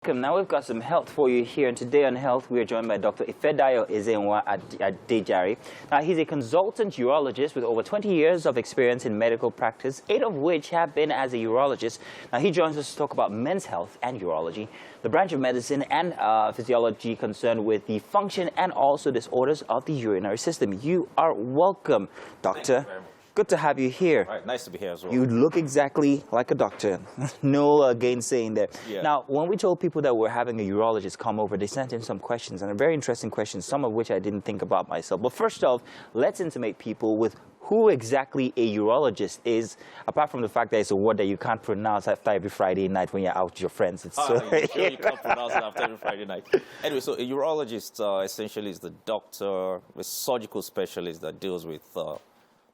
Welcome. Now we've got some health for you here, and today on health we are joined by Dr. Ifedayo adejare. Now he's a consultant urologist with over 20 years of experience in medical practice, 8 of which have been as a urologist. Now he joins us to talk about men's health and urology, the branch of medicine and physiology concerned with the function and also disorders of the urinary system. You are welcome, doctor. Good to have you here. All right, nice to be here as well. You look exactly like a doctor. No gainsaying there. Yeah. Now, when we told people that we're having a urologist come over, they sent in some questions, and they're very interesting questions, some of which I didn't think about myself. But first off, let's intimate people with who exactly a urologist is, apart from the fact that it's a word that you can't pronounce after every Friday night when you're out with your friends. You can't pronounce it after every Friday night. Anyway, so a urologist essentially is the doctor, a surgical specialist that deals with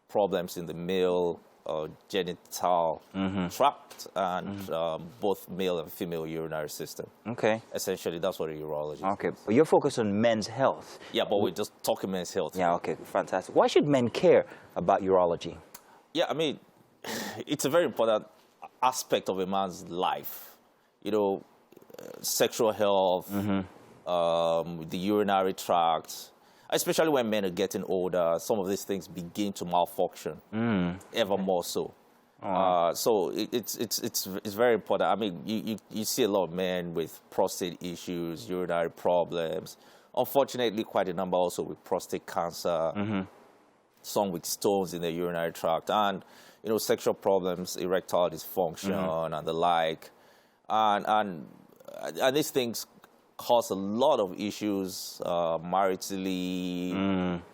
problems in the male genital tract and both male and female urinary system. Okay. Essentially, that's what a urologist Okay. is. But you're focused on men's health. Yeah, but we're just talking men's health. Yeah, okay. Fantastic. Why should men care about urology? Yeah, I mean, it's a very important aspect of a man's life. You know, sexual health, the urinary tract. Especially when men are getting older, some of these things begin to malfunction, ever more so. So it's very important. I mean, you see a lot of men with prostate issues, urinary problems. Unfortunately, quite a number also with prostate cancer, some with stones in the urinary tract, and you know, sexual problems, erectile dysfunction, and the like. And these things cause a lot of issues maritally,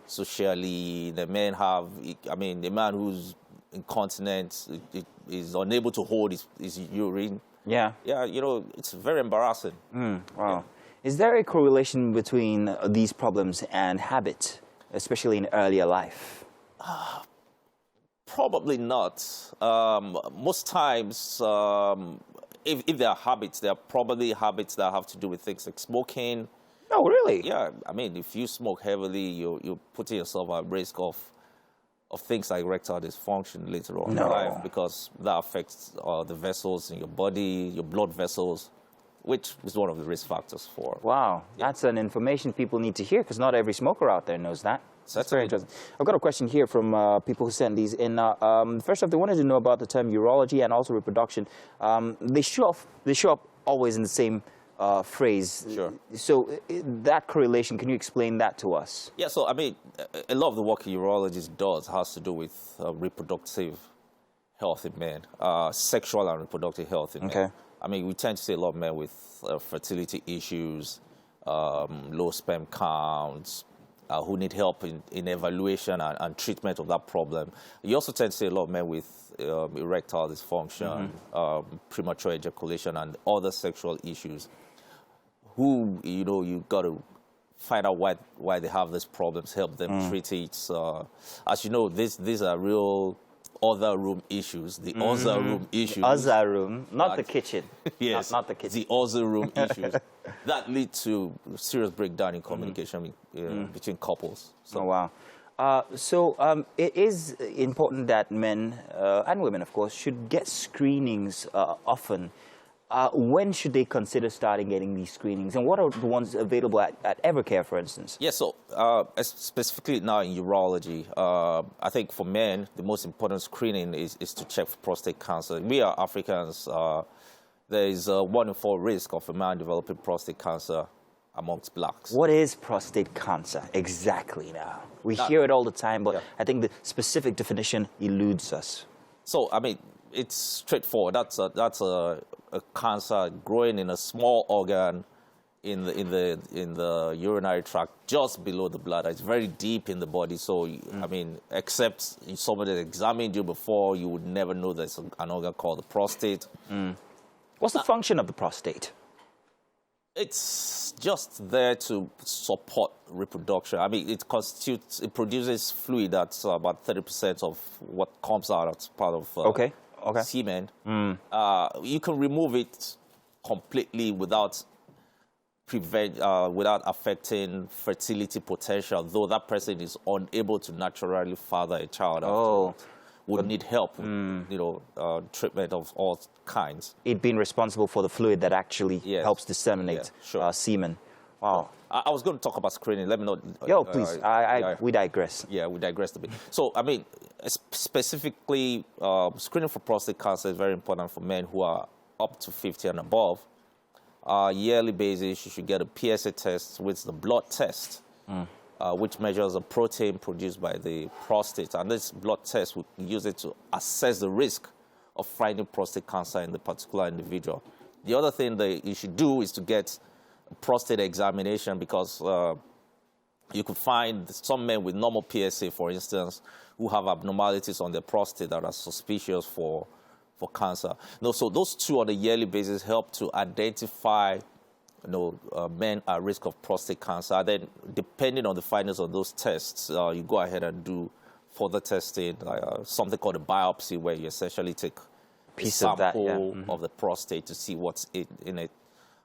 socially. The men have, I mean, the man who's incontinent is unable to hold his urine. Yeah. Yeah, you know, it's very embarrassing. Wow. Yeah. Is there a correlation between these problems and habit, especially in earlier life? Probably not. Most times, if there are habits, there are probably habits that have to do with things like smoking. Oh, really? Yeah, I mean, if you smoke heavily, you're putting yourself at risk of things like erectile dysfunction later on in life, because that affects the vessels in your body, your blood vessels, which is one of the risk factors for. Wow, that's an information people need to hear, because not every smoker out there knows that. That's very interesting. I've got a question here from people who sent these in. First off, they wanted to know about the term urology and also reproduction. They show up always in the same phrase. Sure. So that correlation, can you explain that to us? Yeah, so I mean, a lot of the work a urologist does has to do with reproductive health in men, sexual and reproductive health in men. I mean, we tend to see a lot of men with fertility issues, low sperm counts, who need help in evaluation and treatment of that problem. You also tend to see a lot of men with erectile dysfunction, premature ejaculation, and other sexual issues who, you know, you got to find out why they have these problems, help them treat it. As you know, these are real other room issues, the other room issues. Other room, not the kitchen. Yes, not the kitchen. The other room issues that lead to serious breakdown in communication between couples. So. Oh, wow. So it is important that men and women, of course, should get screenings often. When should they consider starting getting these screenings? And what are the ones available at Evercare, for instance? Yeah, so specifically now in urology, I think for men, the most important screening is to check for prostate cancer. We are Africans. There is a 1 in 4 risk of a man developing prostate cancer amongst blacks. What is prostate cancer exactly now? We hear it all the time, but I think the specific definition eludes us. So, I mean, it's straightforward. That's a cancer growing in a small organ in the urinary tract just below the bladder. It's very deep in the body. So, I mean, except somebody that examined you before, you would never know there's an organ called the prostate. What's the function of the prostate? It's just there to support reproduction. I mean, it produces fluid that's about 30% of what comes out as part of semen. You can remove it completely without affecting fertility potential, though that person is unable to naturally father a child afterwards. would need help with, treatment of all kinds. It being responsible for the fluid that actually helps disseminate semen. Wow. I was going to talk about screening. Let me know. Yo, please. We digress. Yeah, we digressed a bit. So, I mean, specifically, screening for prostate cancer is very important for men who are up to 50 and above. Yearly basis, you should get a PSA test, which is the blood test, which measures a protein produced by the prostate. And this blood test, we use it to assess the risk of finding prostate cancer in the particular individual. The other thing that you should do is to get a prostate examination, because you could find some men with normal PSA, for instance, who have abnormalities on their prostate that are suspicious for cancer. So those two on a yearly basis help to identify men at risk of prostate cancer. Then, depending on the findings of those tests, you go ahead and do further testing, something called a biopsy, where you essentially take a sample of the prostate to see what's in it,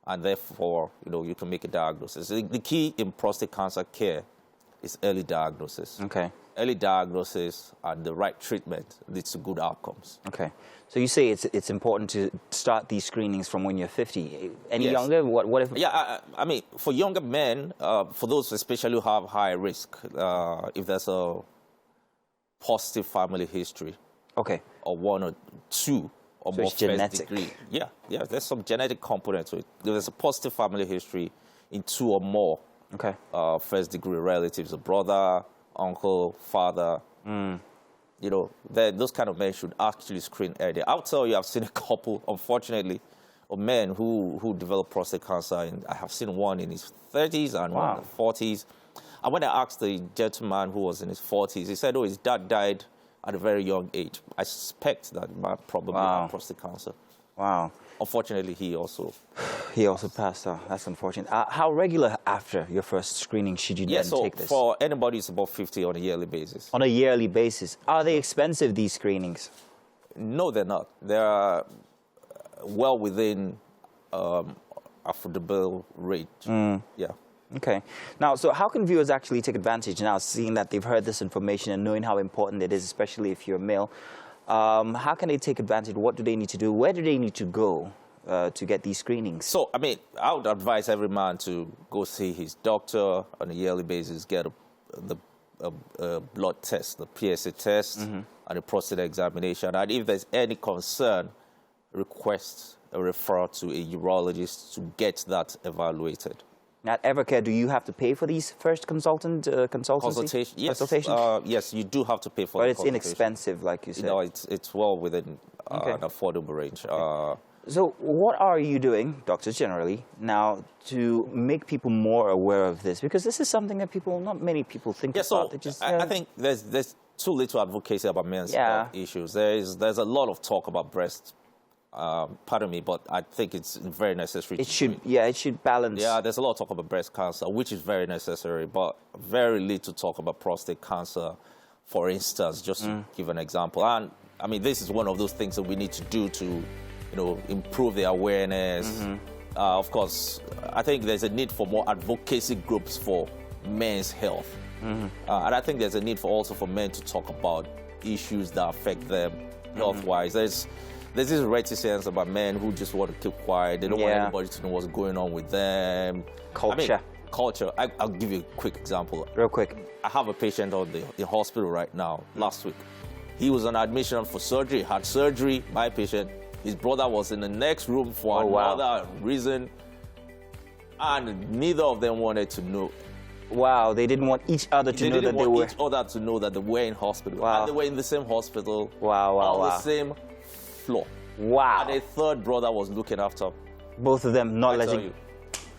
and therefore, you can make a diagnosis. The key in prostate cancer care is early diagnosis. Okay. Early diagnosis and the right treatment leads to good outcomes. Okay. So you say it's important to start these screenings from when you're 50. Any younger? What if? Yeah, I mean, for younger men, for those especially who have high risk, if there's a positive family history, okay, or one or two or so more it's genetic. degree. Yeah, there's some genetic component to it. There's a positive family history in 2 or more first degree relatives, a brother, uncle, father. Those kind of men should actually screen early. I'll tell you, I've seen a couple, unfortunately, of men who develop prostate cancer, and I have seen one in his 30s and one in his 40s. And when I asked the gentleman who was in his 40s, he said, his dad died at a very young age. I suspect that he might probably have prostate cancer. Wow. Unfortunately, he also passed out. That's unfortunate. How regular after your first screening should you then take this? For anybody, it's about 50 on a yearly basis. On a yearly basis. Are they expensive, these screenings? No, they're not. They're well within affordable range. Yeah. Okay. Now, so how can viewers actually take advantage now, seeing that they've heard this information and knowing how important it is, especially if you're a male? How can they take advantage? What do they need to do? Where do they need to go to get these screenings? So, I mean, I would advise every man to go see his doctor on a yearly basis, get a blood test, the PSA test, and a prostate examination. And if there's any concern, request a referral to a urologist to get that evaluated. At Evercare, do you have to pay for these first consultation? Yes. Yes, you do have to pay for. But it's inexpensive, like you said. It's well within an affordable range. So, what are you doing, doctors generally, now to make people more aware of this? Because this is something that not many people think about. I think there's too little advocacy about men's health issues. There's a lot of talk about breast. Pardon me, but I think it's very necessary. It should balance. Yeah, there's a lot of talk about breast cancer, which is very necessary, but very little talk about prostate cancer, for instance, just to give an example. And I mean, this is one of those things that we need to do to, improve the awareness. Of course, I think there's a need for more advocacy groups for men's health, and I think there's a need also for men to talk about issues that affect them health-wise. There's this reticence about men who just want to keep quiet. They don't want anybody to know what's going on with them. Culture. Culture. I'll give you a quick example. Real quick. I have a patient in the hospital right now, last week. He was on admission for surgery, had surgery, my patient. His brother was in the next room for another reason. And neither of them wanted to know. Wow, they didn't want each other to know that they were... each other to know that they were in hospital. Wow. And they were in the same hospital. Wow. On the same floor. Wow. And a third brother was looking after both of them, not letting...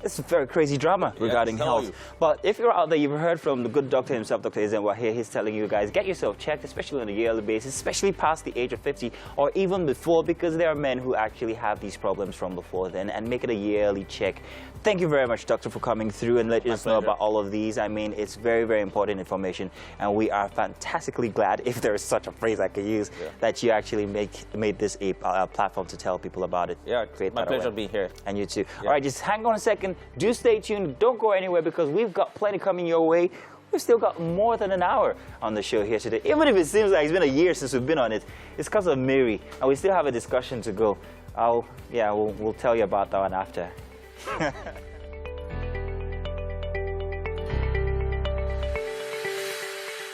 It's a very crazy drama regarding health. But if you're out there, you've heard from the good doctor himself, Dr. Ezenwa here. He's telling you guys, get yourself checked, especially on a yearly basis, especially past the age of 50 or even before, because there are men who actually have these problems from before then, and make it a yearly check. Thank you very much, Doctor, for coming through and letting us know about all of these. I mean, it's very, very important information, and we are fantastically glad, if there is such a phrase I could use, that you actually made this a platform to tell people about it. Yeah, my pleasure being here. And you too. All right, just hang on a second. Do stay tuned. Don't go anywhere, because we've got plenty coming your way. we've still got more than an hour on the show here today. Even if it seems like it's been a year since we've been on it, it's because of Mary, and we still have a discussion to go. We'll tell you about that one after.